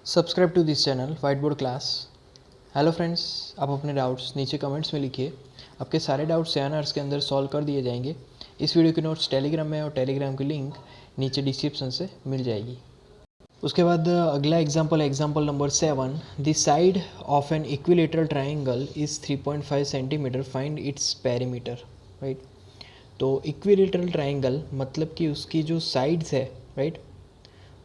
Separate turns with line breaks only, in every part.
Subscribe to this channel white board class. Hello friends, आप अपने doubts नीचे comments में लिखिए। आपके सारे डाउट्स 7 आवर्स के अंदर सॉल्व कर दिए जाएंगे। इस वीडियो की नोट्स टेलीग्राम में और टेलीग्राम की लिंक नीचे डिस्क्रिप्शन से मिल जाएगी। उसके बाद अगला एग्जाम्पल है example number 7। The side of an equilateral triangle is 3.5 centimetre, find its perimeter. Right, तो इक्विलेटरल ट्राइंगल मतलब कि उसकी जो साइड्स है, राइट,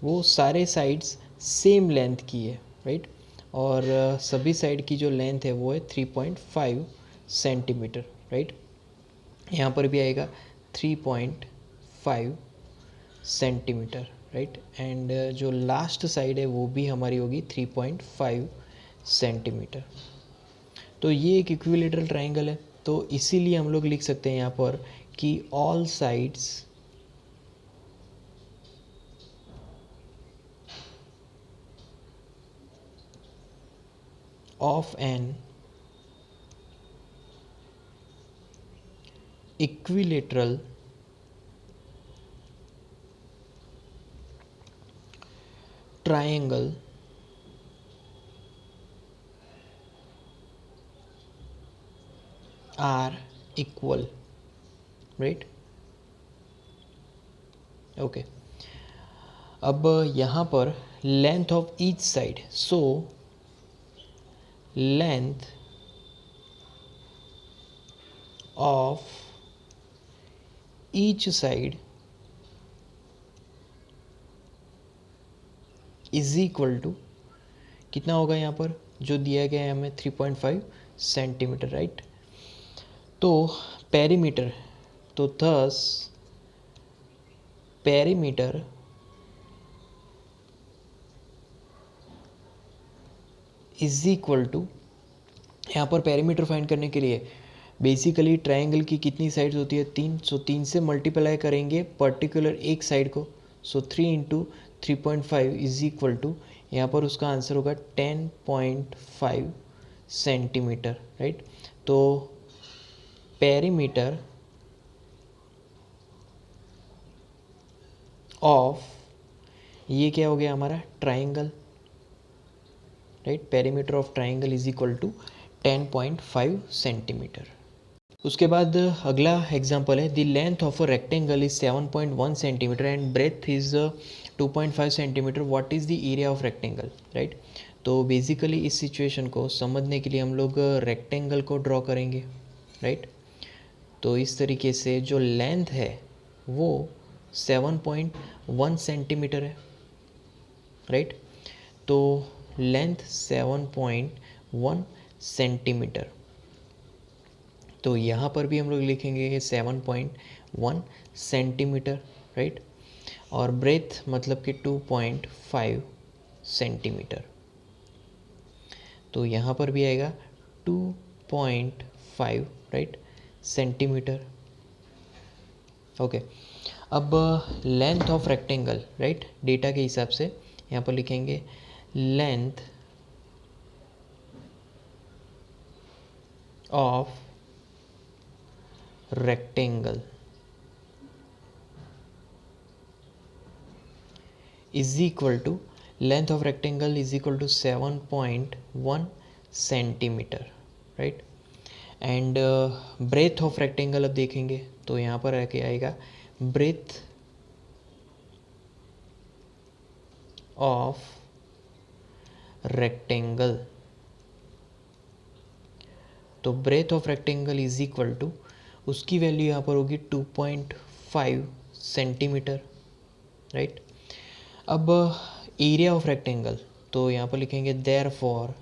वो सारे साइड्स सेम लेंथ की है, राइट, और सभी साइड की जो लेंथ है वो है 3.5 सेंटीमीटर, राइट। यहाँ पर भी आएगा 3.5 सेंटीमीटर, राइट, एंड जो लास्ट साइड है वो भी हमारी होगी 3.5 सेंटीमीटर। तो ये एक इक्विलेटरल ट्राइंगल है, तो इसीलिए हम लोग लिख सकते हैं यहाँ पर कि all sides of an equilateral triangle are equal, right? Okay, अब यहाँ पर length of each side, so length of each side is equal to कितना होगा यहाँ पर जो दिया गया है हमें 3.5 सेंटीमीटर, राइट। तो पेरीमीटर, तो thus perimeter is equal to, यहाँ पर पेरीमीटर फाइंड करने के लिए बेसिकली ट्रायंगल की कितनी साइड्स होती है, 3, सो 3 से मल्टीप्लाई करेंगे पर्टिकुलर एक साइड को, so 3 into 3.5 is equal to, यहाँ पर उसका आंसर होगा 10.5 सेंटीमीटर, राइट। तो पेरीमीटर ऑफ, ये क्या हो गया हमारा triangle, right, perimeter of triangle is equal to 10.5 centimetre. उसके बाद अगला एग्जांपल है the length of a rectangle is 7.1 centimetre and breadth is 2.5 centimetre, what is the area of rectangle, right. तो बेसिकली इस सिचुएशन को समझने के लिए हम लोग रेक्टेंगल को ड्रॉ करेंगे, राइट। तो इस तरीके से जो लेंथ है वो 7.1 सेंटीमीटर है, राइट। तो लेंथ 7.1 सेंटीमीटर, तो यहाँ पर भी हम लोग लिखेंगे 7.1 सेंटीमीटर, राइट, और ब्रेथ मतलब कि 2.5 सेंटीमीटर, तो यहाँ पर भी आएगा 2.5, राइट, सेंटीमीटर। ओके, अब length of rectangle, right, data के हिसाब से यहाँ पर लिखेंगे length of rectangle is equal to, length of rectangle is equal to 7.1 centimetre, right, and breadth of rectangle अब देखेंगे तो यहाँ पर आके आएगा ब्रेथ ऑफ रेक्टेंगल, तो breadth of rectangle is equal to, उसकी वैल्यू यहाँ पर होगी 2.5 सेंटीमीटर, राइट। अब एरिया ऑफ रेक्टेंगल, तो यहाँ पर लिखेंगे therefore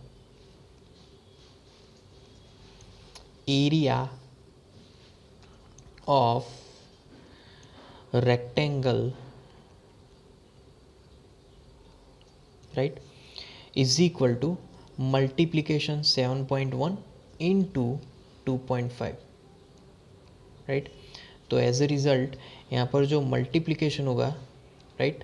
area of rectangle, right, is equal to multiplication 7.1 into 2.5, right. तो एज ए रिज़ल्ट यहाँ पर जो मल्टीप्लिकेशन होगा, राइट,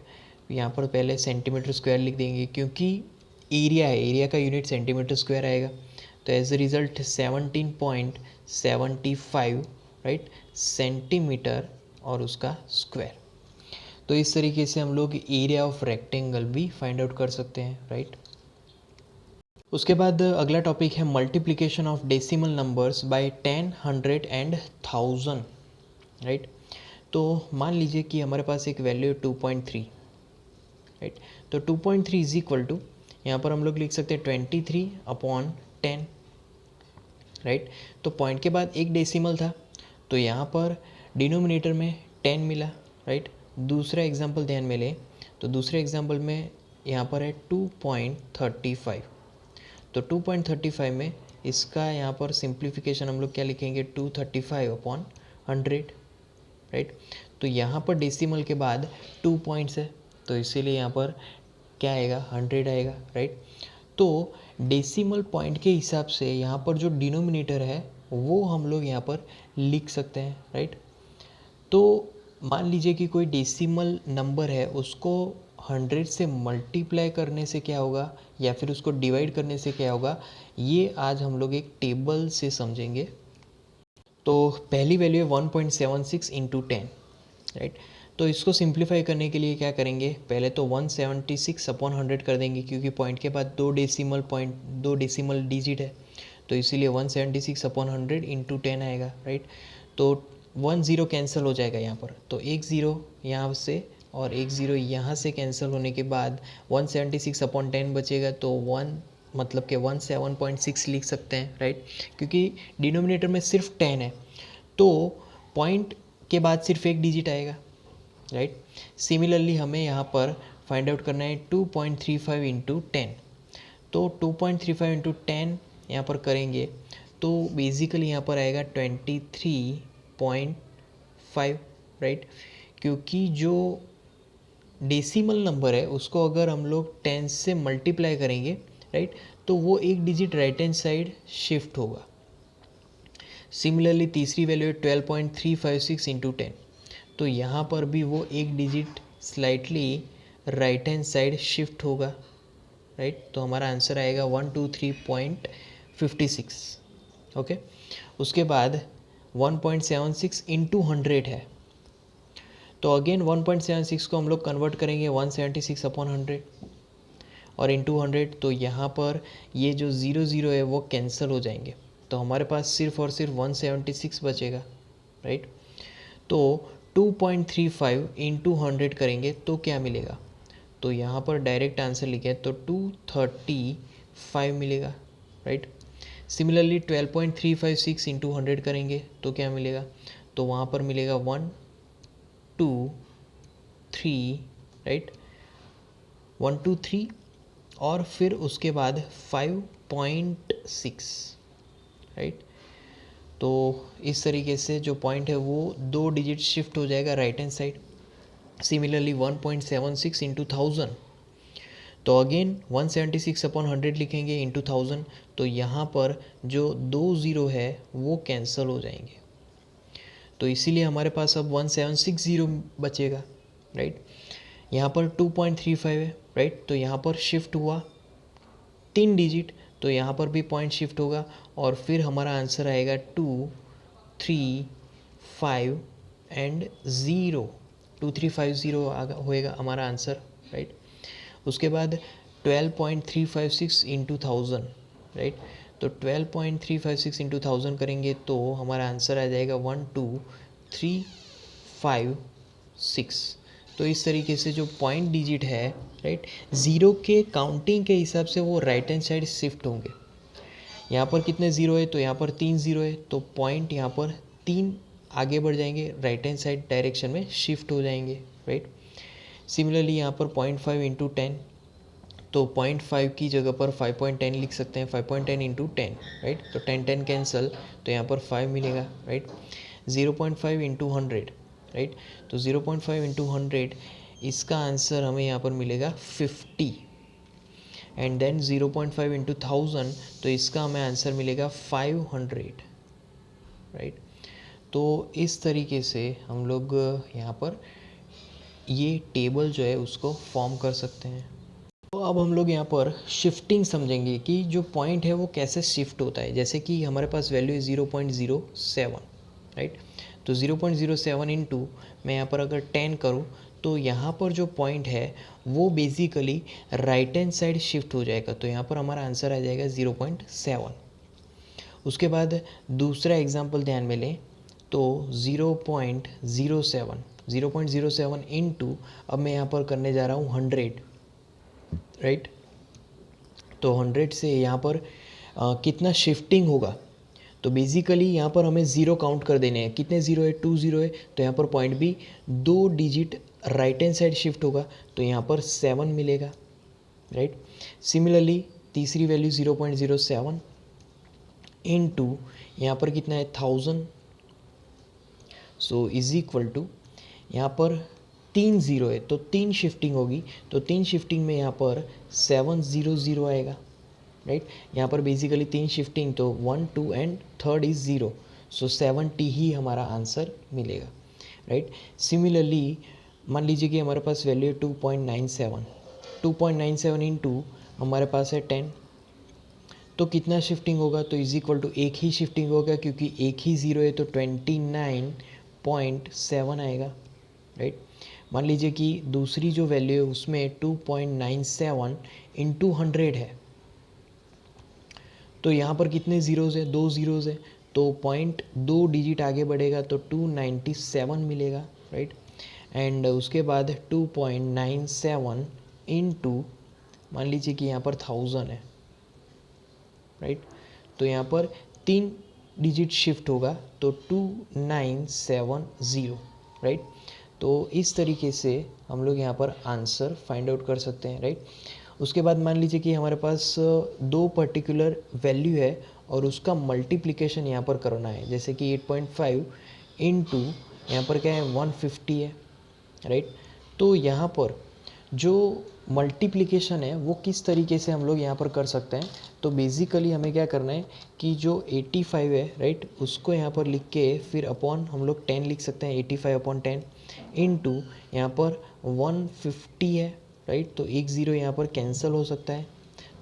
यहाँ पर पहले सेंटीमीटर स्क्वायर लिख देंगे क्योंकि एरिया है, एरिया का यूनिट सेंटीमीटर स्क्वायर आएगा, तो as a result 17.75, right, centimetre और उसका स्क्वायर। तो इस तरीके से हम लोग एरिया ऑफ रेक्टेंगल भी फाइंड आउट कर सकते हैं, राइट। उसके बाद अगला टॉपिक है multiplication of decimal numbers by 10, 100 and 1000, right. तो मान लीजिए कि हमारे पास एक वैल्यू है 2.3, राइट। तो 2.3 इज इक्वल टू, यहाँ पर हम लोग लिख सकते हैं 23/10, राइट। तो पॉइंट के बाद एक डेसिमल था, तो यहाँ पर डिनोमिनेटर में 10 मिला, राइट। दूसरा एग्जाम्पल ध्यान में लें, तो दूसरे एग्जाम्पल में यहाँ पर है 2.35, तो 2.35 में इसका यहाँ पर सिंप्लीफिकेशन हम लोग क्या लिखेंगे, 235/100, राइट। तो यहाँ पर डेसिमल के बाद 2 पॉइंट्स है, तो इसीलिए यहाँ पर क्या आएगा, 100 आएगा, राइट। तो डेसिमल पॉइंट के हिसाब से यहाँ पर जो डिनोमिनेटर है वो हम लोग यहाँ पर लिख सकते हैं, राइट। तो मान लीजिए कि कोई डेसिमल नंबर है, उसको 100 से मल्टीप्लाई करने से क्या होगा या फिर उसको डिवाइड करने से क्या होगा, ये आज हम लोग एक टेबल से समझेंगे। तो पहली वैल्यू है 1.76 इंटू 10, राइट। तो इसको सिंप्लीफाई करने के लिए क्या करेंगे, पहले तो 176/100 कर देंगे, क्योंकि पॉइंट के बाद दो डेसिमल डिजिट है, तो इसीलिए 176/100 इंटू 10 आएगा, राइट। तो 1 0 कैंसिल हो जाएगा यहाँ पर, तो एक ज़ीरो यहाँ से और एक ज़ीरो यहाँ से कैंसिल होने के बाद 176/10 बचेगा, तो 1 मतलब कि 17.6 लिख सकते हैं, राइट। क्योंकि डिनोमिनेटर में सिर्फ 10 है, तो पॉइंट के बाद सिर्फ एक डिजिट आएगा, राइट। सिमिलरली हमें यहाँ पर फाइंड आउट करना है 2.35 इंटू 10, तो 2.35 इंटू 10 यहाँ पर करेंगे तो बेसिकली यहाँ पर आएगा 23.5, राइट। क्योंकि जो डेसिमल नंबर है उसको अगर हम लोग 10 से मल्टीप्लाई करेंगे, राइट, तो वो एक digit right hand side shift होगा। सिमिलरली तीसरी वैल्यू है 12.356 इंटू 10, तो यहाँ पर भी वो एक digit slightly right hand side shift होगा, राइट। तो हमारा आंसर आएगा 123.56, ओके। उसके बाद 1.76 इंटू 100 है, तो अगेन 1.76 को हम लोग कन्वर्ट करेंगे 176/100 और इंटू 100, तो यहाँ पर ये जो 0 है वो कैंसिल हो जाएंगे, तो हमारे पास सिर्फ और सिर्फ 176 बचेगा, राइट। तो 2.35 इंटू 100 करेंगे तो क्या मिलेगा, तो यहाँ पर डायरेक्ट आंसर लिखे तो 235 मिलेगा, राइट। सिमिलरली 12.356 इंटू 100 करेंगे तो क्या मिलेगा, तो वहाँ पर मिलेगा 1 2 3, राइट, 1 2 3 और फिर उसके बाद 5.6, राइट। तो इस तरीके से जो पॉइंट है वो दो डिजिट शिफ्ट हो जाएगा right hand side. Similarly 1.76 into 1000, तो अगेन 176/100 लिखेंगे इंटू 1000, तो यहाँ पर जो 2 ज़ीरो है वो कैंसिल हो जाएंगे, तो इसीलिए हमारे पास अब 1760 बचेगा, राइट। यहाँ पर 2.35 है, राइट, तो यहाँ पर शिफ्ट हुआ 3 डिजिट, तो यहाँ पर भी पॉइंट शिफ्ट होगा और फिर हमारा आंसर आएगा 2 3 5 एंड 0, 2350 होएगा हमारा आंसर, राइट। उसके बाद 12.356 इंटू 1000, राइट, तो 12.356 इंटू 1000 करेंगे तो हमारा आंसर आ जाएगा 12356। तो इस तरीके से जो पॉइंट डिजिट है, राइट, ज़ीरो के काउंटिंग के हिसाब से वो राइट हैंड साइड शिफ्ट होंगे। यहाँ पर कितने ज़ीरो है, तो यहाँ पर 3 ज़ीरो है, तो पॉइंट यहाँ पर 3 आगे बढ़ जाएंगे, राइट हैंड साइड डायरेक्शन में शिफ्ट हो जाएंगे, राइट। सिमिलरली यहाँ पर 0.5 इंटू 10, तो 0.5 की जगह पर 5.10 लिख सकते हैं, 5.10 इंटू 10, राइट, तो 10 कैंसल, तो यहाँ पर 5 मिलेगा, राइट। 0.5 इंटू 100, राइट, तो 0.5 इंटू 100 इसका आंसर हमें यहाँ पर मिलेगा 50, एंड देन 0.5 इंटू 1000, तो इसका हमें आंसर मिलेगा 500, राइट। तो इस तरीके से हम लोग यहाँ पर ये टेबल जो है उसको फॉर्म कर सकते हैं। तो अब हम लोग यहाँ पर शिफ्टिंग समझेंगे कि जो पॉइंट है वो कैसे शिफ्ट होता है। जैसे कि हमारे पास वैल्यू है 0.07, राइट, तो 0.07 इंटू मैं यहाँ पर अगर 10 करूँ तो यहाँ पर जो पॉइंट है वो basically right hand side shift हो जाएगा, तो यहाँ पर हमारा आंसर आ जाएगा 0.7। उसके बाद दूसरा एग्जांपल ध्यान में लें तो 0.07 इनटू, अब मैं यहाँ पर करने जा रहा हूँ 100, राइट। तो 100 से यहाँ पर कितना शिफ्टिंग होगा, तो बेसिकली यहाँ पर हमें ज़ीरो काउंट कर देने हैं। कितने ज़ीरो है, 2 ज़ीरो है, तो यहाँ पर पॉइंट भी 2 digit right hand side shift होगा, तो यहाँ पर 7 मिलेगा, राइट। सिमिलरली तीसरी वैल्यू 0.07 इनटू यहाँ पर कितना है 1000, सो इज इक्वल टू, यहाँ पर 3 ज़ीरो है तो 3 शिफ्टिंग होगी, तो 3 शिफ्टिंग में यहाँ पर 700 आएगा, राइट। यहाँ पर बेसिकली 3 शिफ्टिंग, तो 1 2 एंड थर्ड इज़ 0, सो 70 ही हमारा आंसर मिलेगा, राइट। सिमिलरली मान लीजिए कि हमारे पास वैल्यू है 2.97 इनटू हमारे पास है 10, तो कितना शिफ्टिंग होगा, तो इज इक्वल टू एक ही शिफ्टिंग होगा क्योंकि एक ही ज़ीरो है, तो 29.7 आएगा, राइट। मान लीजिए कि दूसरी जो वैल्यू है उसमें 2.97 इंटू 100 है, तो यहाँ पर कितने ज़ीरोज़ है, 2 ज़ीरोज़ है, तो पॉइंट 2 डिजिट आगे बढ़ेगा तो 297 मिलेगा, राइट। एंड उसके बाद 2.97 इनटू, मान लीजिए कि यहाँ पर 1000 है, राइट। तो यहाँ पर 3 डिजिट शिफ्ट होगा तो 2970, राइट। तो इस तरीके से हम लोग यहाँ पर आंसर फाइंड आउट कर सकते हैं, राइट। उसके बाद मान लीजिए कि हमारे पास दो पर्टिकुलर वैल्यू है और उसका मल्टीप्लिकेशन यहाँ पर करना है, जैसे कि 8.5 इनटू यहाँ पर क्या है 150 है, राइट। तो यहाँ पर जो मल्टीप्लिकेशन है वो किस तरीके से हम लोग यहाँ पर कर सकते हैं, तो बेसिकली हमें क्या करना है कि जो 85 है, राइट, उसको यहाँ पर लिख के फिर अपॉन हम लोग 10 लिख सकते हैं, 85/10 इनटू यहाँ पर 150 है, राइट। तो एक ज़ीरो यहाँ पर कैंसिल हो सकता है,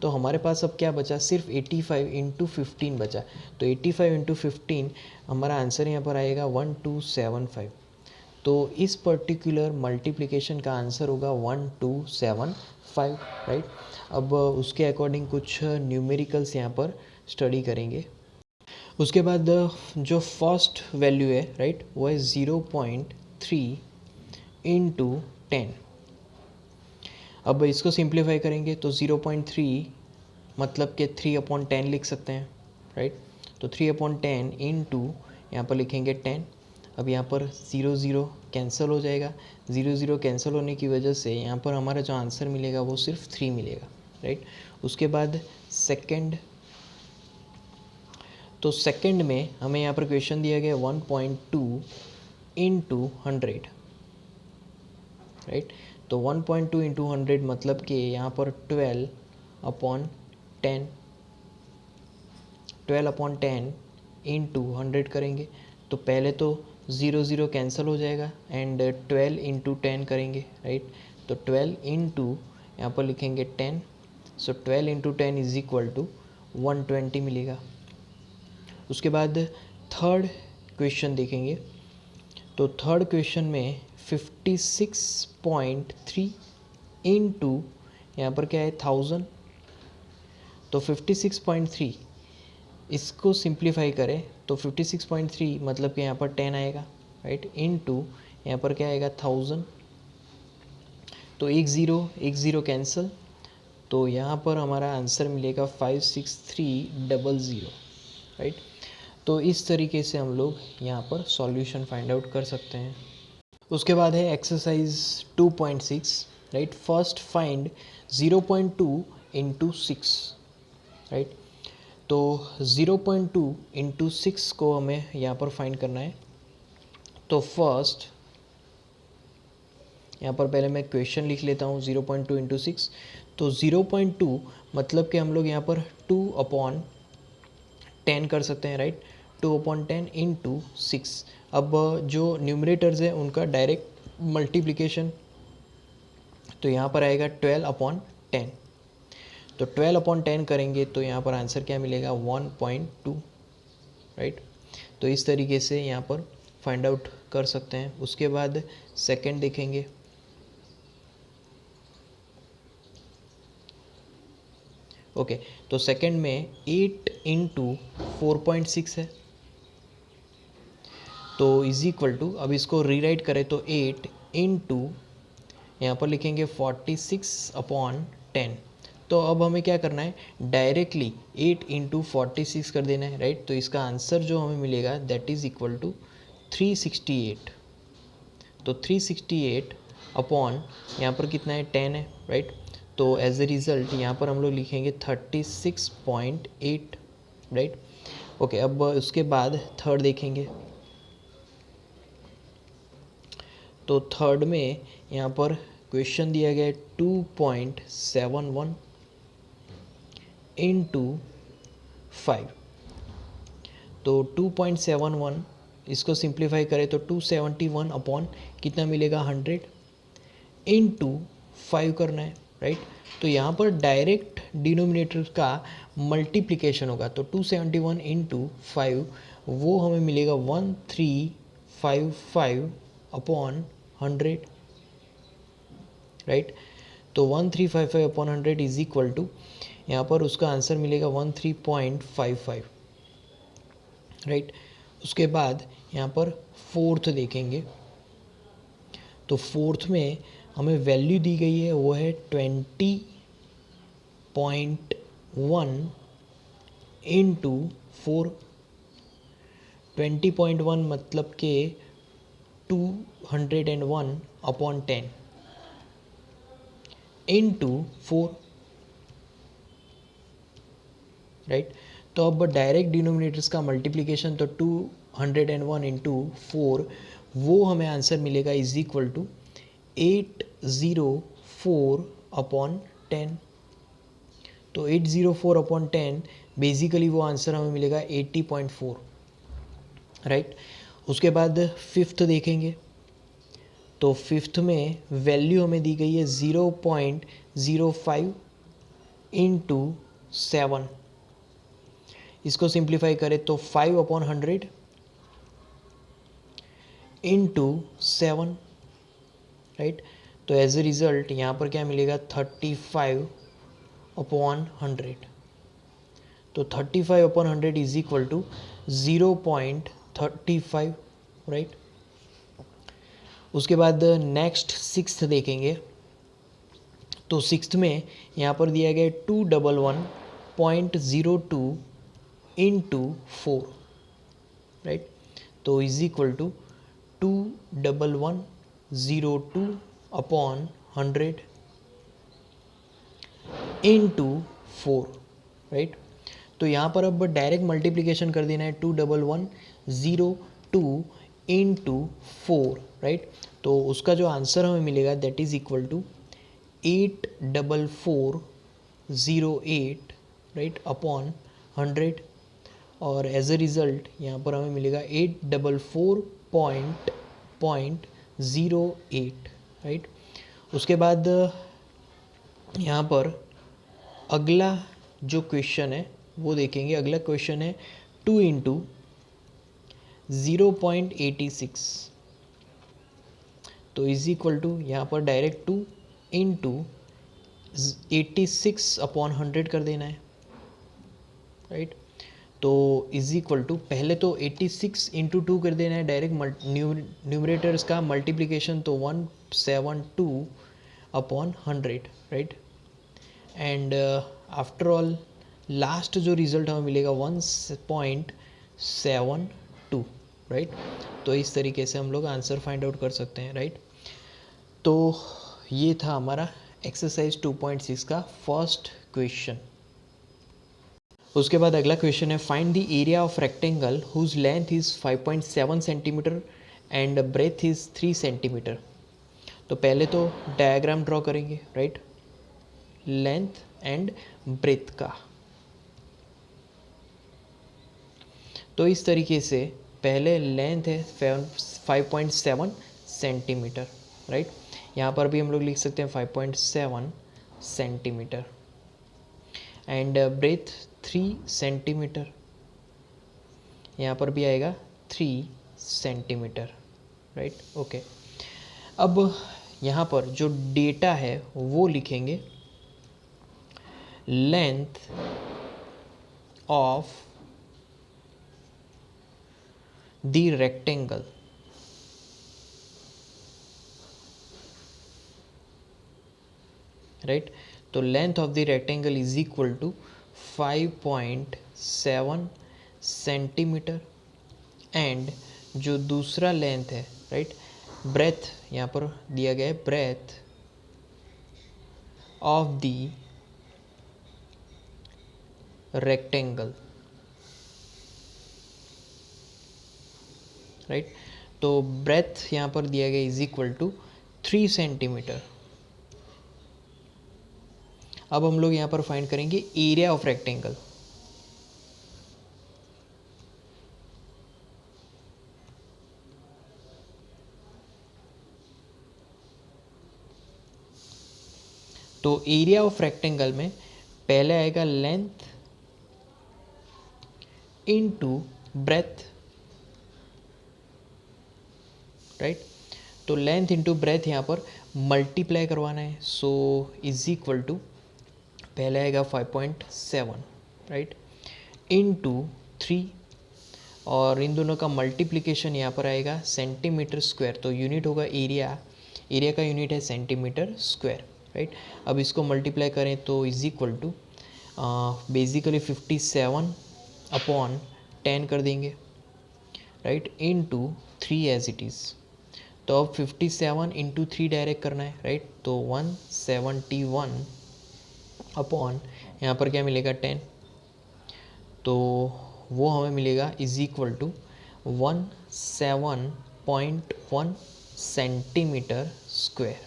तो हमारे पास अब क्या बचा, सिर्फ 85 इंटू 15 बचा, तो 85 इंटू 15 हमारा आंसर यहाँ पर आएगा 1275। तो इस पर्टिकुलर मल्टीप्लिकेशन का आंसर होगा 1275, राइट। अब उसके अकॉर्डिंग कुछ न्यूमेरिकल्स यहाँ पर स्टडी करेंगे। उसके बाद जो फर्स्ट वैल्यू है, राइट, वो है 0.3 इंटू 10। अब इसको सिंप्लीफाई करेंगे तो 0.3 मतलब कि 3/10 लिख सकते हैं, राइट। तो 3/10 इंटू यहाँ पर लिखेंगे 10। अब यहाँ पर 0 0 कैंसिल हो जाएगा, 0 0 कैंसिल होने की वजह से यहाँ पर हमारा जो आंसर मिलेगा वो सिर्फ 3 मिलेगा, राइट। उसके बाद सेकंड, तो सेकंड में हमें यहाँ पर क्वेश्चन दिया गया 1.2 इंटू 100, राइट। तो 1.2 इंटू 100 मतलब कि यहाँ पर 12/10 इंटू 100 करेंगे, तो पहले तो 0 0 कैंसिल हो जाएगा एंड 12 इंटू 10 करेंगे, राइट। तो 12 इंटू यहाँ पर लिखेंगे 10, सो 12 इंटू 10 इज इक्वल टू 120 मिलेगा। उसके बाद थर्ड क्वेश्चन देखेंगे, तो थर्ड क्वेश्चन में 56.3 इंटू यहाँ पर क्या है 1000, तो 56.3 इसको सिंप्लीफाई करें तो 56.3 मतलब कि यहाँ पर 10 आएगा, राइट, इनटू यहाँ पर क्या आएगा 1000, तो एक ज़ीरो कैंसिल, तो यहाँ पर हमारा आंसर मिलेगा 56300, राइट। तो इस तरीके से हम लोग यहाँ पर सॉल्यूशन फाइंड आउट कर सकते हैं। उसके बाद है exercise 2.6, right. First find 0.2 into 6, right. तो 0.2 इंटू 6 को हमें यहाँ पर फाइंड करना है। तो फर्स्ट यहाँ पर पहले मैं क्वेश्चन लिख लेता हूँ 0.2 इंटू 6, तो 0.2 मतलब कि हम लोग यहाँ पर 2/10 कर सकते हैं, राइट। 2/10 इंटू 6। अब जो न्यूमरेटर्स है उनका डायरेक्ट मल्टीप्लिकेशन, तो यहाँ पर आएगा 12/10, तो 12/10 करेंगे तो यहाँ पर आंसर क्या मिलेगा 1.2, राइट। तो इस तरीके से यहाँ पर फाइंड आउट कर सकते हैं। उसके बाद सेकंड देखेंगे, ओके, तो सेकंड में 8 इंटू 4.6 है, तो इज इक्वल टू, अब इसको रीराइट करें तो 8 इंटू यहाँ पर लिखेंगे 46 अपॉन 10। तो अब हमें क्या करना है, डायरेक्टली 8 इंटू 46 कर देना है, राइट। तो इसका आंसर जो हमें मिलेगा दैट इज़ इक्वल टू 368। तो 368 अपॉन यहाँ पर कितना है, 10 है, राइट। तो एज ए रिज़ल्ट यहाँ पर हम लोग लिखेंगे 36.8, राइट। ओके, अब उसके बाद थर्ड देखेंगे। तो थर्ड में यहाँ पर क्वेश्चन दिया गया है 2.71 इंटू 5। तो 2.71 इसको सिंप्लीफाई करें तो 271 अपॉन कितना मिलेगा, 100 इंटू 5 करना है, राइट। तो यहाँ पर डायरेक्ट डिनोमिनेटर का मल्टीप्लिकेशन होगा, तो 271 इंटू 5 वो हमें मिलेगा 1355 अपॉन 100, राइट। तो 1355 अपॉन 100 इज इक्वल टू, यहाँ पर उसका आंसर मिलेगा 13.55, राइट। उसके बाद यहाँ पर फोर्थ देखेंगे। तो फोर्थ में हमें वैल्यू दी गई है, वो है 20.1 इंटू 4। 20.1 मतलब के 201 अपॉन 10 इंटू 4, राइट। तो अब डायरेक्ट डिनोमिनेटर्स का मल्टीप्लिकेशन, तो 201 इंटू 4 वो हमें आंसर मिलेगा इज इक्वल टू 804 अपॉन 10। तो 804 अपॉन 10 बेसिकली वो आंसर हमें मिलेगा 80.4, राइट। उसके बाद फिफ्थ देखेंगे। तो फिफ्थ में वैल्यू हमें दी गई है 0.05 इंटू 7। इसको सिंप्लीफाई करें तो 5 अपॉन 100 इंटू 7, राइट। तो एज ए रिज़ल्ट यहाँ पर क्या मिलेगा, 35 अपॉन 100। तो 35 upon 100 is equal to 0.35, right. उसके बाद नेक्स्ट सिक्स्थ देखेंगे। तो सिक्स्थ में यहाँ पर दिया गया 211.02 इंटू 4, राइट। तो is equal to 211.02 upon 100 into 4, right. तो यहाँ पर अब डायरेक्ट मल्टीप्लिकेशन कर देना है, 211.02 इंटू 4, राइट। तो उसका जो आंसर हमें मिलेगा that is equal to 84408, right, upon 100। और एज ए रिज़ल्ट यहाँ पर हमें मिलेगा 844.08, राइट। उसके बाद यहाँ पर अगला जो क्वेश्चन है वो देखेंगे। अगला क्वेश्चन है 2 इंटू 0.86। तो इज इक्वल टू, यहाँ पर डायरेक्ट 2 इंटू 86 अपॉन 100 कर देना है, राइट। तो इज इक्वल टू, पहले तो 86 इंटू 2 कर देना है डायरेक्ट न्यूमरेटर्स का मल्टीप्लिकेशन, तो 172 upon 100, right. And after all last जो रिज़ल्ट हमें मिलेगा 1.72, राइट। तो इस तरीके से हम लोग आंसर फाइंड आउट कर सकते हैं, राइट। तो ये था हमारा एक्सरसाइज 2.6 का फर्स्ट क्वेश्चन। उसके बाद अगला क्वेश्चन है find the area of rectangle whose length is 5.7 centimetre and breadth is 3 centimetre. तो पहले तो डायग्राम ड्रॉ करेंगे, राइट, लेंथ एंड ब्रेथ का। तो इस तरीके से पहले लेंथ है 5.7 सेंटीमीटर, राइट। यहाँ पर भी हम लोग लिख सकते हैं 5.7 सेंटीमीटर एंड ब्रेथ 3 सेंटीमीटर, यहाँ पर भी आएगा 3 सेंटीमीटर, राइट। ओके, अब यहाँ पर जो डेटा है वो लिखेंगे। Length of the rectangle, right. तो length of the rectangle is equal to 5.7 centimetre and जो दूसरा लेंथ है, राइट, ब्रेथ यहाँ पर दिया गया है, breadth of the rectangle, right. तो ब्रेथ यहाँ पर दिया गया इज इक्वल टू 3 सेंटीमीटर। अब हम लोग यहाँ पर फाइंड करेंगे एरिया ऑफ रेक्टेंगल। तो एरिया ऑफ रेक्टेंगल में पहले आएगा लेंथ इनटू ब्रेथ, राइट। तो लेंथ इनटू ब्रेथ यहाँ पर मल्टीप्लाई करवाना है, सो इज इक्वल टू पहले आएगा 5.7, राइट, इनटू 3 और इन दोनों का मल्टीप्लिकेशन यहाँ पर आएगा सेंटीमीटर स्क्वायर। तो यूनिट होगा एरिया, एरिया का यूनिट है सेंटीमीटर स्क्वायर, राइट। अब इसको मल्टीप्लाई करें तो इज इक्वल टू बेसिकली 57/10 कर देंगे, right, into 3 as it is. तो अब 57 इंटू 3 डायरेक्ट करना है, राइट। तो 171 अपॉन यहाँ पर क्या मिलेगा 10, तो वो हमें मिलेगा is equal to 17.1 centimetre square,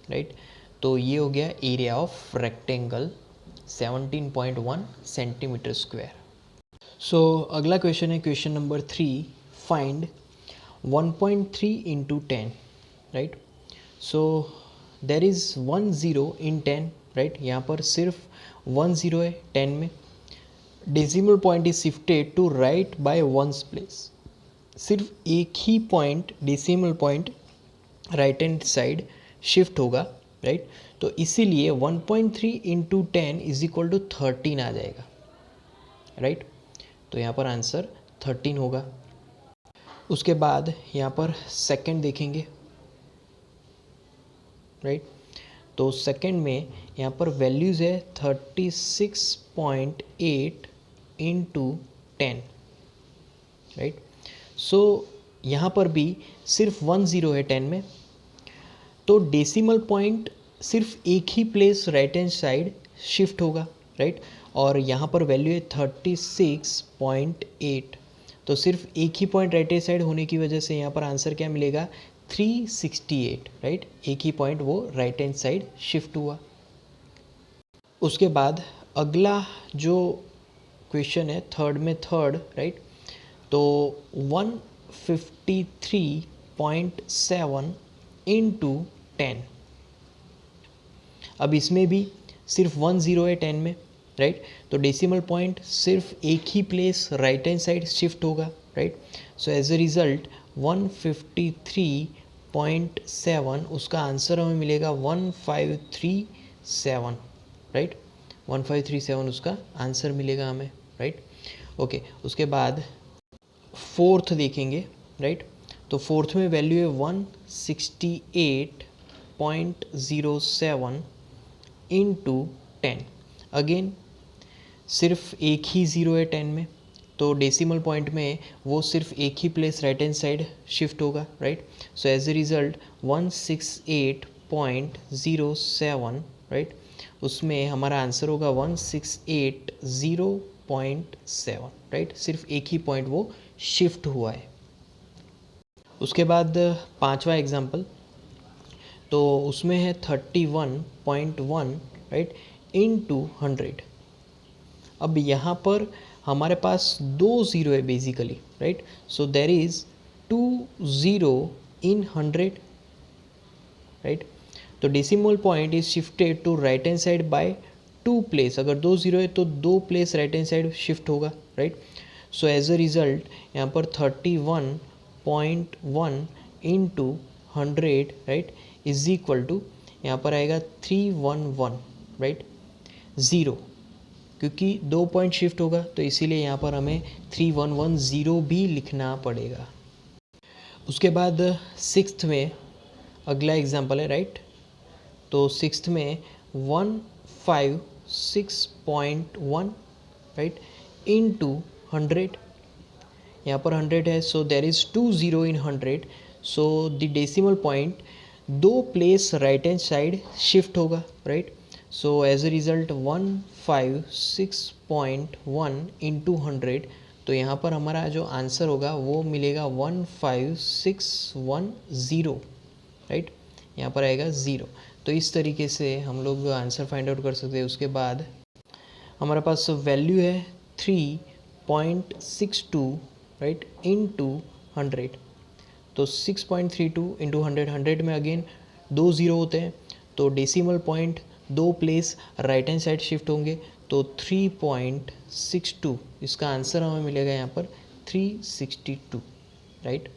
right. तो ये हो गया area of rectangle 17.1 centimetre square. So अगला क्वेश्चन है question number 3, find 1.3 into 10, right. So there is 1 0 in 10, right. यहाँ पर सिर्फ 1 0 है 10 में। Decimal point is shifted to right by once place. सिर्फ एक ही point, decimal point right hand side shift होगा, राइट। तो इसीलिए 1.3 इंटू 10 इज इक्वल टू 13 आ जाएगा, राइट। तो यहाँ पर आंसर 13 होगा। उसके बाद यहाँ पर सेकंड देखेंगे, राइट। तो सेकंड में यहाँ पर वैल्यूज़ है 36.8 इंटू 10, राइट। सो यहाँ पर भी सिर्फ 1 0 है 10 में, तो डेसिमल पॉइंट सिर्फ एक ही place right hand side shift होगा, राइट। और यहाँ पर वैल्यू है 36.8, तो सिर्फ एक ही पॉइंट राइट हैंड साइड होने की वजह से यहाँ पर आंसर क्या मिलेगा 368, राइट। एक ही पॉइंट वो राइट हैंड साइड शिफ्ट हुआ। उसके बाद अगला जो क्वेश्चन है थर्ड में, थर्ड, राइट। तो 153.7 इंटू 10। अब इसमें भी सिर्फ 1 0 है 10 में, राइट। तो डेसिमल पॉइंट सिर्फ एक ही place right hand side shift होगा, right. So as a result 153.7 उसका आंसर हमें मिलेगा 1537, राइट। 1537 उसका आंसर मिलेगा हमें, राइट। ओके, उसके बाद फोर्थ देखेंगे, राइट। तो फोर्थ में वैल्यू है 168.07 इंटू 10। अगेन सिर्फ एक ही ज़ीरो है 10 में, तो डेसिमल पॉइंट में वो सिर्फ एक ही place right hand side shift होगा, right. So as a result 168.07, right. उसमें हमारा आंसर होगा 1680.7, राइट। सिर्फ एक ही पॉइंट वो शिफ्ट हुआ है। उसके बाद पांचवा एग्जाम्पल, तो उसमें है 31.1, राइट, इंटू 100। अब यहाँ पर हमारे पास 2 0 है basically, right. So there is 2 0 in 100, right. तो decimal point is shifted to right hand side by 2 place. अगर 2 0 है तो 2 place right hand side shift होगा, right. So as a result यहाँ पर 31.1 into 100, right, is equal to यहाँ पर आएगा 311, राइट। ज़ीरो, क्योंकि 2 पॉइंट शिफ्ट होगा तो इसीलिए यहाँ पर हमें 3110 भी लिखना पड़ेगा। उसके बाद सिक्स्थ में अगला एग्जांपल है, राइट। तो सिक्स्थ में 156.1, राइट, इनटू 100, यहाँ पर 100 है, so there is 20 in 100, so the decimal point 2 place right hand side shift होगा, right. So as a result 156.1 into 100, तो यहाँ पर हमारा जो आंसर होगा वो मिलेगा 15610, राइट। यहाँ पर आएगा 0। तो इस तरीके से हम लोग आंसर फाइंड आउट कर सकते हैं। उसके बाद हमारे पास वैल्यू है 3.62, राइट, इंटू 100। तो 6.32 इंटू 100, 100 में अगेन 2 ज़ीरो होते हैं, तो decimal point 2 place right hand side shift होंगे, तो 3.62, इसका आंसर हमें मिलेगा यहाँ पर 362, राइट।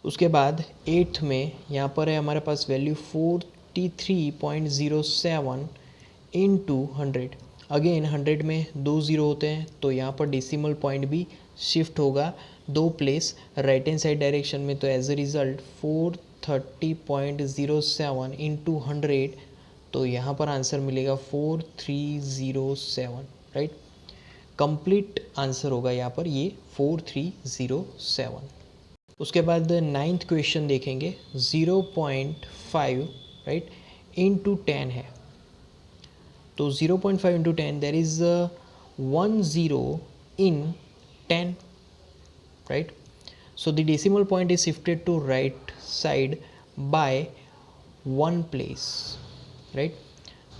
उसके बाद एट्थ में यहाँ पर है हमारे पास वैल्यू 43.07 इंटू 100। अगेन 100 में 2 ज़ीरो होते हैं, तो यहाँ पर डेसिमल पॉइंट भी शिफ्ट होगा 2 place right hand side direction में, तो एज अ रिज़ल्ट 430.07 इंटू 100, तो यहाँ पर आंसर मिलेगा 4307, राइट। कंप्लीट आंसर होगा यहाँ पर ये 4307। उसके बाद नाइन्थ क्वेश्चन देखेंगे, 0.5, राइट, इंटू 10 है। तो 0.5 into 10, there is 1 0 in 10, right. So the decimal point is shifted to right side by 1 place, right.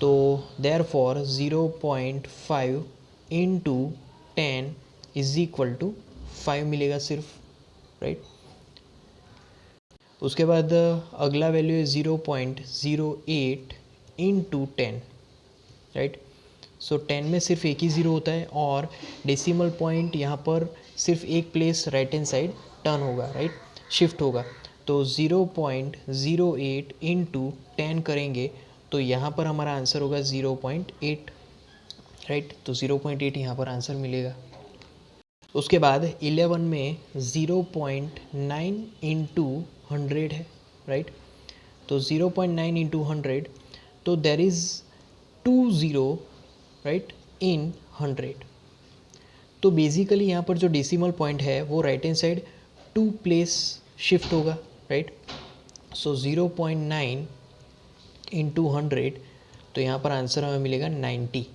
तो therefore 0.5 into 10 is equal to 5 मिलेगा सिर्फ, राइट। उसके बाद अगला वैल्यू है 0.08 इंटू 10, राइट। सो 10 में सिर्फ एक ही ज़ीरो होता है और डेसिमल पॉइंट यहाँ पर सिर्फ एक place right hand side turn होगा, राइट, शिफ्ट होगा। तो 0.08 इंटू 10 करेंगे तो यहाँ पर हमारा आंसर होगा 0.8, राइट। तो 0.8 यहाँ पर आंसर मिलेगा। उसके बाद 11 में 0.9 इंटू 100 है, राइट। तो 0.9 इंटू 100, तो देर इज़ 2 ज़ीरो, राइट, इन 100। तो बेसिकली यहाँ पर जो डेसिमल पॉइंट है वो right hand side 2 place shift होगा, राइट। सो 0.9 इंटू 100, तो यहाँ पर आंसर हमें मिलेगा 90,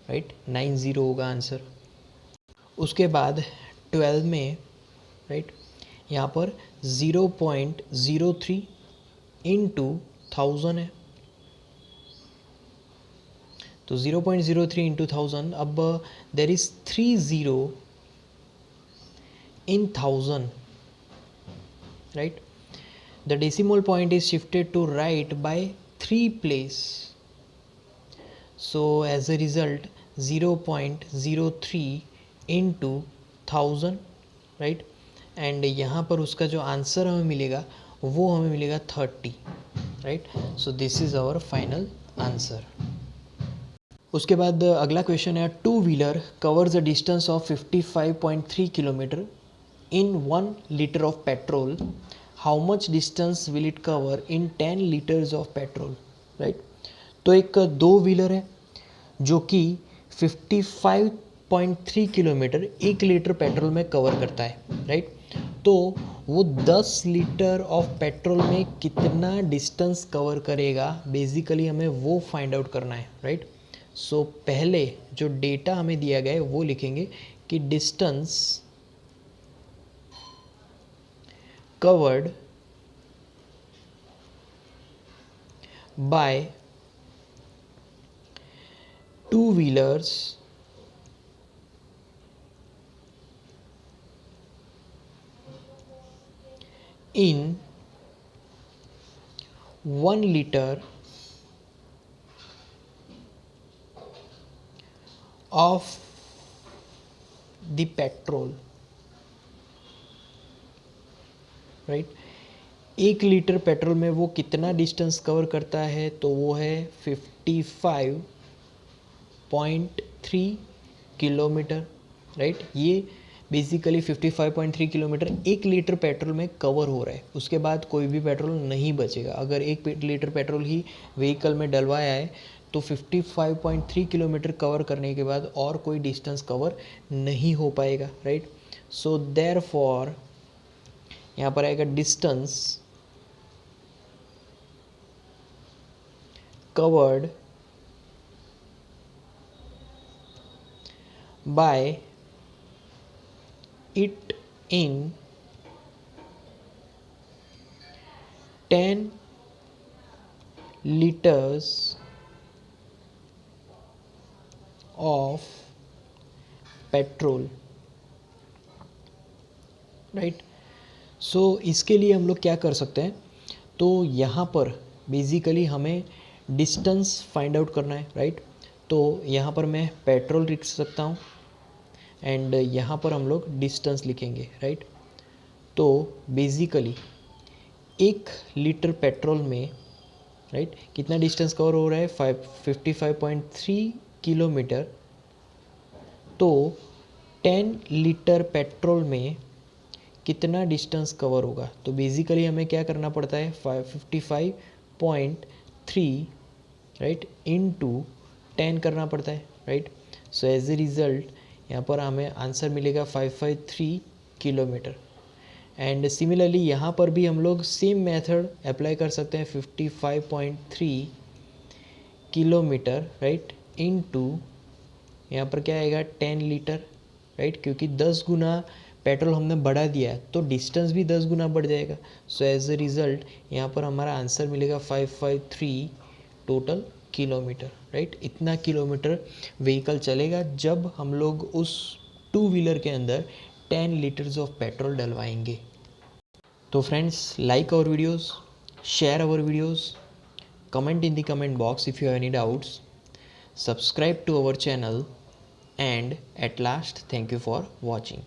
राइट, 90 होगा आंसर। उसके बाद 12 में, राइट, यहाँ पर 0.03 इंटू 1000 है। तो 0.03 इंटू 1000, अब there is 3 zero in 1000, right. The decimal point is shifted to right by 3 place, so as a result 0.03 into 1000, right. And यहाँ पर उसका जो आंसर हमें मिलेगा वो हमें मिलेगा 30, right. So this is our final answer. उसके बाद अगला क्वेश्चन है, 2 wheeler covers a distance of 55.3 kilometre in 1 litre of petrol, how much distance will it cover in 10 litres of petrol, right. तो एक 2 व्हीलर है जो कि 55.3 किलोमीटर 1 लीटर पेट्रोल में कवर करता है, राइट। तो वो 10 लीटर ऑफ पेट्रोल में कितना डिस्टेंस कवर करेगा, बेसिकली हमें वो फाइंड आउट करना है, राइट। सो पहले जो डेटा हमें दिया गया है वो लिखेंगे कि distance covered bye 2 wheelers in 1 liter of the petrol, right. 1 litre petrol में वो कितना डिस्टेंस कवर करता है, तो वो है 55 55.3 किलोमीटर, राइट। ये बेसिकली 55.3 किलोमीटर 1 लीटर पेट्रोल में कवर हो रहा है। उसके बाद कोई भी पेट्रोल नहीं बचेगा। अगर 1 लीटर पेट्रोल ही व्हीकल में डलवाया है तो 55.3 किलोमीटर कवर करने के बाद और कोई डिस्टेंस कवर नहीं हो पाएगा, राइट। सो देयरफॉर यहाँ पर आएगा distance covered by it in 10 liters of petrol, right. सो इसके लिए हम लोग क्या कर सकते हैं, तो यहाँ पर बेसिकली हमें डिस्टेंस फाइंड आउट करना है, राइट। तो यहाँ पर मैं पेट्रोल लिख सकता हूँ एंड यहाँ पर हम लोग डिस्टेंस लिखेंगे, राइट। तो बेसिकली 1 लीटर पेट्रोल में, राइट, कितना डिस्टेंस कवर हो रहा है 55.3 किलोमीटर। तो 10 लीटर पेट्रोल में कितना डिस्टेंस कवर होगा, तो बेसिकली हमें क्या करना पड़ता है 55.3, राइट, इनटू 10 करना पड़ता है, right. So as a result यहाँ पर हमें आंसर मिलेगा 553 किलोमीटर। एंड सिमिलरली यहाँ पर भी हम लोग सेम मेथड अप्लाई कर सकते हैं 55.3 किलोमीटर, राइट, इनटू यहाँ पर क्या आएगा 10 लीटर, राइट, क्योंकि 10 गुना पेट्रोल हमने बढ़ा दिया है तो डिस्टेंस भी 10 गुना बढ़ जाएगा। सो एज ए रिज़ल्ट यहाँ पर हमारा आंसर मिलेगा 553 टोटल किलोमीटर, राइट। इतना किलोमीटर व्हीकल चलेगा जब हम लोग उस 2 व्हीलर के अंदर 10 लीटर्स ऑफ पेट्रोल डलवाएंगे। तो friends, like our videos, share our videos, comment in the comment box if you have any doubts, subscribe to our channel, and at last thank you for watching.